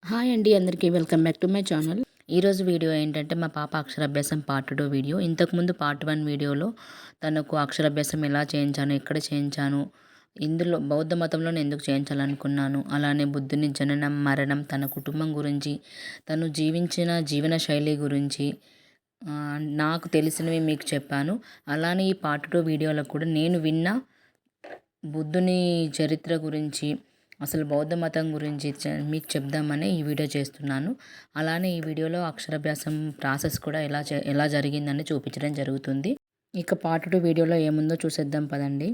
Hi అండి, అందరికీ welcome back to my channel. ఈరోజు వీడియో ఏంటంటే మా పాప అక్షరాభ్యాసం పార్ట్ 2 వీడియో. ఇంతకుముందు పార్ట్ 1 వీడియోలో తనకు అక్షరాభ్యాసం ఎలా చేయించాను, ఎక్కడ చేయించాను, ఇందులో బౌద్ధ మతంలోనే ఎందుకు చేయించాలనుకున్నాను, అలానే బుద్ధుని జననం, మరణం, తన కుటుంబం గురించి, తను జీవించిన జీవన శైలి గురించి నాకు తెలిసినవి మీకు చెప్పాను. అలానే ఈ పార్ట్ 2 వీడియోలో కూడా నేను విన్న బుద్ధుని చరిత్ర గురించి, అసలు బౌద్ధ మతం గురించి మీకు చెప్దామని ఈ వీడియో చేస్తున్నాను. అలానే ఈ వీడియోలో అక్షరాభ్యాసం ప్రాసెస్ కూడా ఎలా జరిగిందని చూపించడం జరుగుతుంది. ఇక పార్ట్ 2 వీడియోలో ఏముందో చూసేద్దాం పదండి.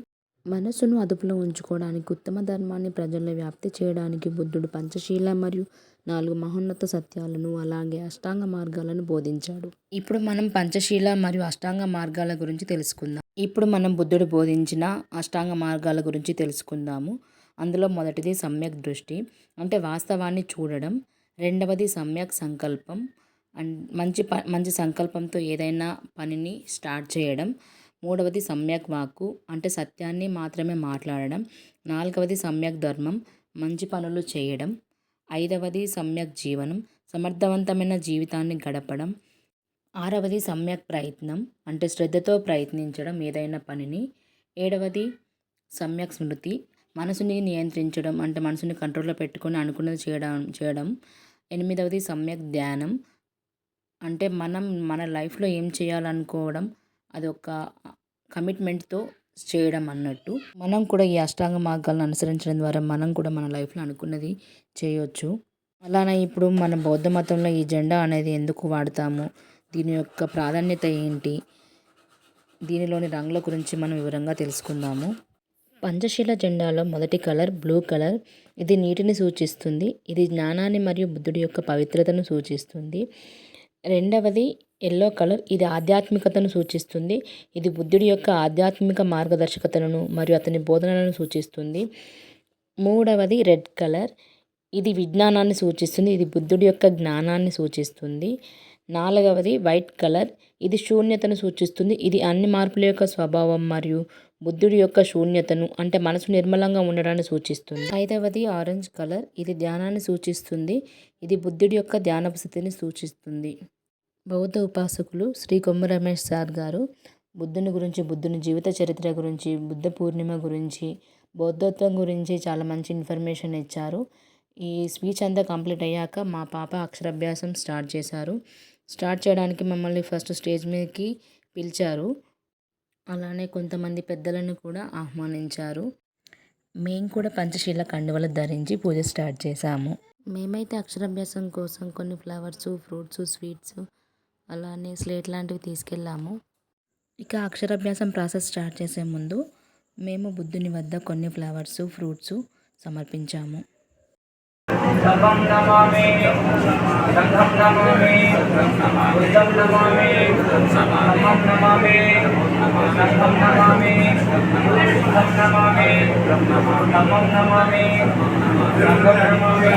మనసును అదుపులో ఉంచుకోవడానికి, ఉత్తమ ధర్మాన్ని ప్రజల్లో వ్యాప్తి చేయడానికి బుద్ధుడు పంచశీల మరియు 4 మహోన్నత సత్యాలను, అలాగే అష్టాంగ మార్గాలను బోధించాడు. ఇప్పుడు మనం పంచశీల మరియు అష్టాంగ మార్గాల గురించి తెలుసుకుందాం. ఇప్పుడు మనం బుద్ధుడు బోధించిన అష్టాంగ మార్గాల గురించి తెలుసుకుందాము. అందులో మొదటిది సమ్యక్ దృష్టి, అంటే వాస్తవాన్ని చూడడం. రెండవది సమ్యక్ సంకల్పం, మంచి సంకల్పంతో ఏదైనా పనిని స్టార్ట్ చేయడం. మూడవది సమ్యక్ వాక్కు, అంటే సత్యాన్ని మాత్రమే మాట్లాడడం. నాలుగవది సమ్యక్ ధర్మం, మంచి పనులు చేయడం. ఐదవది సమ్యక్ జీవనం, సమర్థవంతమైన జీవితాన్ని గడపడం. ఆరవది సమ్యక్ ప్రయత్నం, అంటే శ్రద్ధతో ప్రయత్నించడం ఏదైనా పనిని. ఏడవది సమ్యక్ స్మృతి, మనసుని నియంత్రించడం, అంటే మనసుని కంట్రోల్లో పెట్టుకొని అనుకున్నది చేయడం. ఎనిమిదవది సమ్యక్ ధ్యానం, అంటే మనం మన లైఫ్లో ఏం చేయాలనుకోవడం, అది ఒక కమిట్మెంట్తో చేయడం అన్నట్టు. మనం కూడా ఈ అష్టాంగ మార్గాలను అనుసరించడం ద్వారా మనం కూడా మన లైఫ్లో అనుకున్నది చేయొచ్చు. అలానే ఇప్పుడు మన బౌద్ధ మతంలో ఈ జెండా అనేది ఎందుకు వాడతాము, దీని యొక్క ప్రాధాన్యత ఏంటి, దీనిలోని రంగుల గురించి మనం వివరంగా తెలుసుకుందాము. పంచశీల జెండాలో మొదటి కలర్ బ్లూ కలర్. ఇది నీటిని సూచిస్తుంది. ఇది జ్ఞానాన్ని మరియు బుద్ధుడి యొక్క పవిత్రతను సూచిస్తుంది. రెండవది ఎల్లో కలర్. ఇది ఆధ్యాత్మికతను సూచిస్తుంది. ఇది బుద్ధుడి యొక్క ఆధ్యాత్మిక మార్గదర్శకతను మరియు అతని బోధనలను సూచిస్తుంది. మూడవది రెడ్ కలర్. ఇది విజ్ఞానాన్ని సూచిస్తుంది. ఇది బుద్ధుడి యొక్క జ్ఞానాన్ని సూచిస్తుంది. నాలుగవది వైట్ కలర్. ఇది శూన్యతను సూచిస్తుంది. ఇది అన్ని మార్పుల యొక్క స్వభావం మరియు బుద్ధుడి యొక్క శూన్యతను, అంటే మనసు నిర్మలంగా ఉండడాన్ని సూచిస్తుంది. ఐదవది ఆరెంజ్ కలర్. ఇది ధ్యానాన్ని సూచిస్తుంది. ఇది బుద్ధుడి యొక్క ధ్యానపు స్థితిని సూచిస్తుంది. బౌద్ధ ఉపాసకులు శ్రీ కొమ్ము రమేష్ సార్ గారు బుద్ధుని గురించి, బుద్ధుని జీవిత చరిత్ర గురించి, బుద్ధ పూర్ణిమ గురించి, బౌద్ధత్వం గురించి చాలా మంచి ఇన్ఫర్మేషన్ ఇచ్చారు. ఈ స్పీచ్ అంతా కంప్లీట్ అయ్యాక మా పాప అక్షరాభ్యాసం స్టార్ట్ చేశారు. స్టార్ట్ చేయడానికి మమ్మల్ని ఫస్ట్ స్టేజ్ మీదకి పిలిచారు. అలానే కొంతమంది పెద్దలను కూడా ఆహ్వానించారు. మేము కూడా పంచశీల కండువలు ధరించి పూజ స్టార్ట్ చేశాము. మేమైతే అక్షరాభ్యాసం కోసం కొన్ని ఫ్లవర్స్, ఫ్రూట్స్, స్వీట్స్, అలానే స్లేట్ లాంటివి తీసుకెళ్ళాము. ఇక అక్షరాభ్యాసం ప్రాసెస్ స్టార్ట్ చేసే ముందు మేము బుద్ధుని వద్ద కొన్ని ఫ్లవర్స్, ఫ్రూట్స్ సమర్పించాము. सर्वं नमामि संघं नमामि बुद्धं नमामि धम्मं नमामि संघं नमामि बुद्धं नमामि धम्मं नमामि संघं नमामि.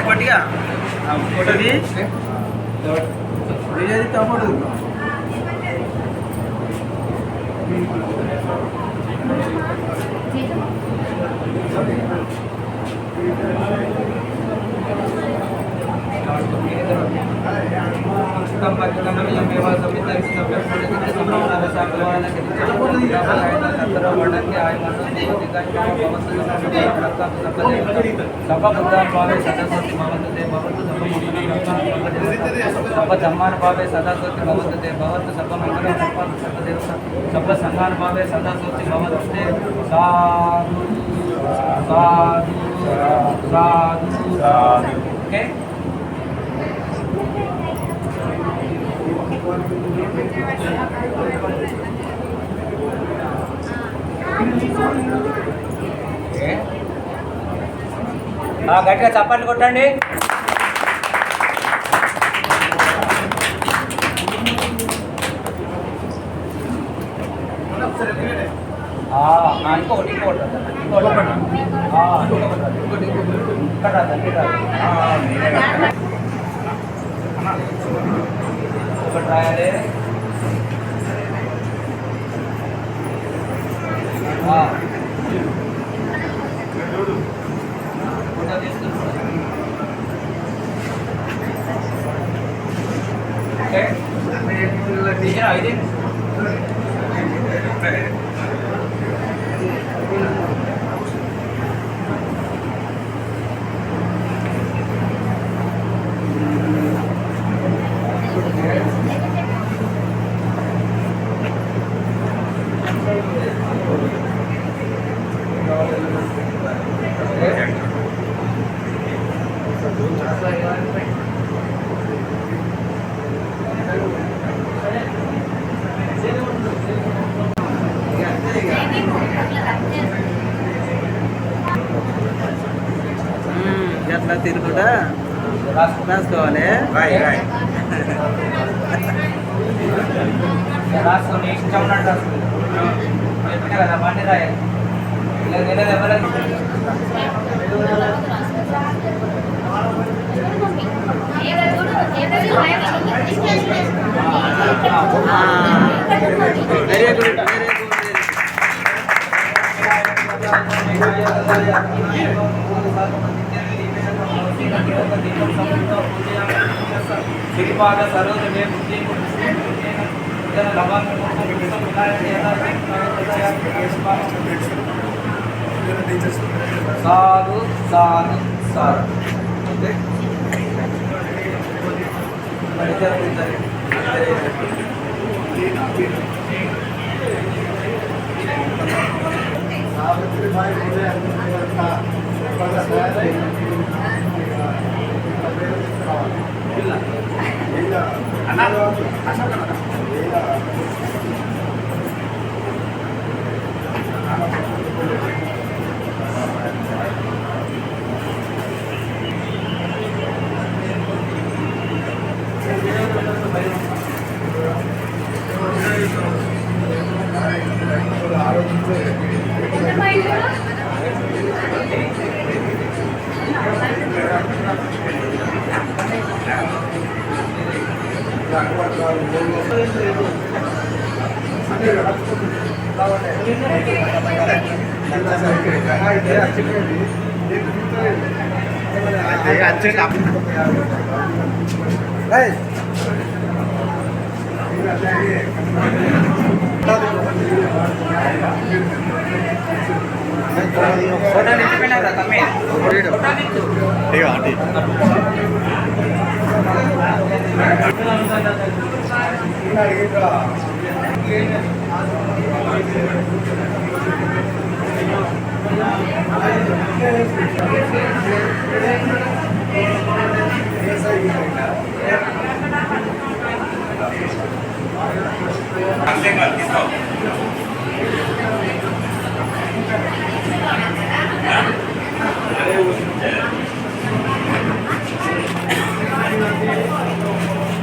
पटिया फोटो दी तपड़ू धम्मान भावे सदा सोति भवते भवतु सब मंगल सब संहार भावे सदा सोति भवते. साधु साधु साधु साधु. ओके. ఓకే. గట్టిగా చప్పట్లు కొట్టండి. ఇంకొకటి ఇంకొకటి ఇక్కడ ఒకటి రాయాలి. ఫోటో తీసుకుంటున్నాను. ఓకే తీసినా ఇది ఎట్లా తిరుగుతా రాసుకోవాలి. రాసుకొని ఇష్టం ఉన్నట్టు రాసుకుంది కదా బండి రాయాలి. ఇలా ఎవరైనా వెరీ గుడ్. శ్రీపాద సరోజ మే బుద్ధి సాధు సాధు సాధు. ఫోటో నిలిచిపోయినా కదా తమ్మి ఫోటో నిల్చు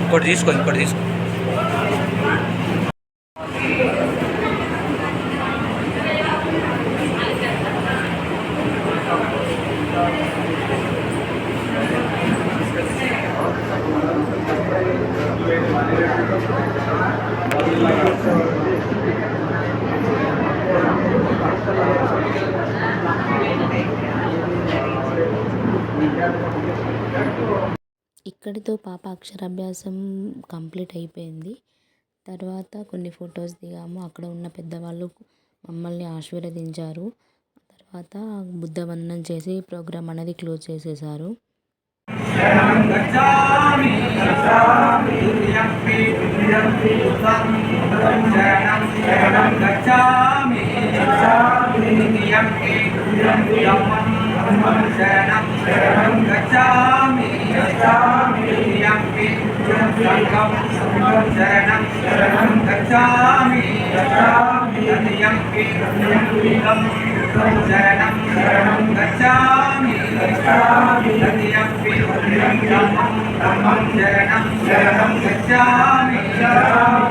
ఇంకోటి తీసుకో ఇక్కడితో పాప అక్షరాభ్యాసం కంప్లీట్ అయిపోయింది. తర్వాత కొన్ని ఫొటోస్ దిగాము. అక్కడ ఉన్న పెద్దవాళ్ళు మమ్మల్ని ఆశీర్వదించారు. తర్వాత బుద్ధ వందనం చేసి ప్రోగ్రామ్ అనేది క్లోజ్ చేసేసారు. शरणं गच्छामि द्वितीयंपि बुद्धं शरणं गच्छामि तृतीयंपि धम्मं शरणं गच्छामि तृतीयंपि संघं शरणं गच्छामि तृतीयंपि बुद्धं शरणं गच्छामि तृतीयंपि धम्मं शरणं गच्छामि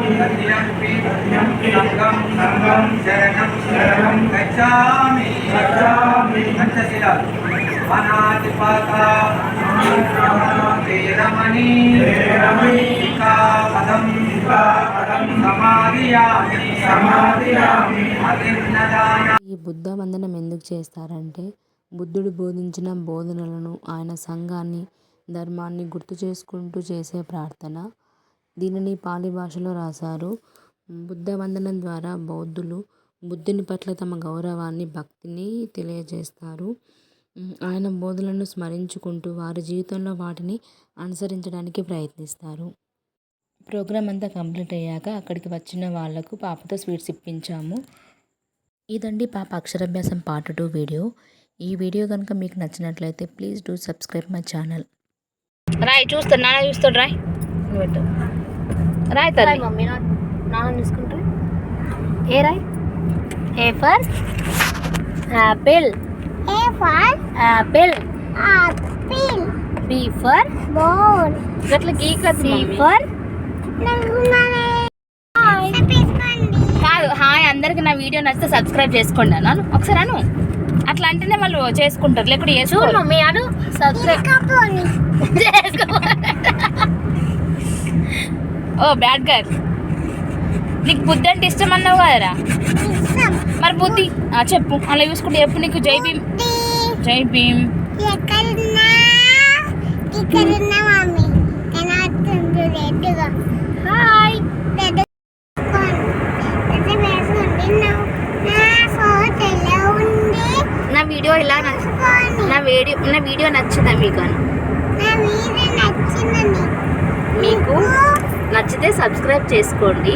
तृतीयंपि संघं शरणं गच्छामि पंचशिला अनादिपाता वेरमणि सिक्खापदं समाधियामि अभिन्नदान. ఈ బుద్ధ వందనం ఎందుకు చేస్తారంటే బుద్ధుడు బోధించిన బోధనలను ఆయన సంఘాన్ని ధర్మాన్ని గుర్తు చేసుకుంటూ చేసే ప్రార్థన. దీనిని పాలి భాషలో రాశారు. బుద్ధ వందనం ద్వారా బౌద్ధులు బుద్ధుని పట్ల తమ గౌరవాన్ని భక్తిని తెలియజేస్తారు. ఆయన బోధనలను స్మరించుకుంటూ వారి జీవితంలో వాటిని అనుసరించడానికి ప్రయత్నిస్తారు. ప్రోగ్రామ్ అంతా కంప్లీట్ అయ్యాక అక్కడికి వచ్చిన వాళ్ళకు పాపతో స్వీట్స్ ఇప్పించాము. ఇదండి పాప అక్షరాభ్యాసం పార్ట్ 2 వీడియో. ఈ వీడియో కనుక మీకు నచ్చినట్లయితే please do subscribe my channel. రాయ్ చూస్తాడు, నాన్న చూస్తాడు. రాయ్ రాయ్ తల్లి మమ్మీ నాన్న చూసుకుంటా. ఏ రాయ్? A for apple. A for apple. Apple. B for ball. గట్ల గీకదు. సి ఫర్ కాదు. హాయ్ అందరికి నా వీడియో నచ్చితే సబ్స్క్రైబ్ చేసుకోండి అన్నాను ఒకసారి అను. అట్లా అంటేనే వాళ్ళు చేసుకుంటారు, లేకపోతే చేసుకో మమ్మీ అను. సబ్స్క్రైబ్ ఓ బ్యాడ్ గర్ల్. నీకు బుద్ధి అంటే ఇష్టం అన్నావు కదరా, మరి బుద్ధి చెప్పు. అలా చూసుకుంటే చెప్పు. నీకు జై భీమ్. జై భీమ్. హాయ్. నా వీడియో ఇలా నా వీడియో నచ్చిందా మీకు? మీకు నచ్చితే సబ్స్క్రైబ్ చేసుకోండి.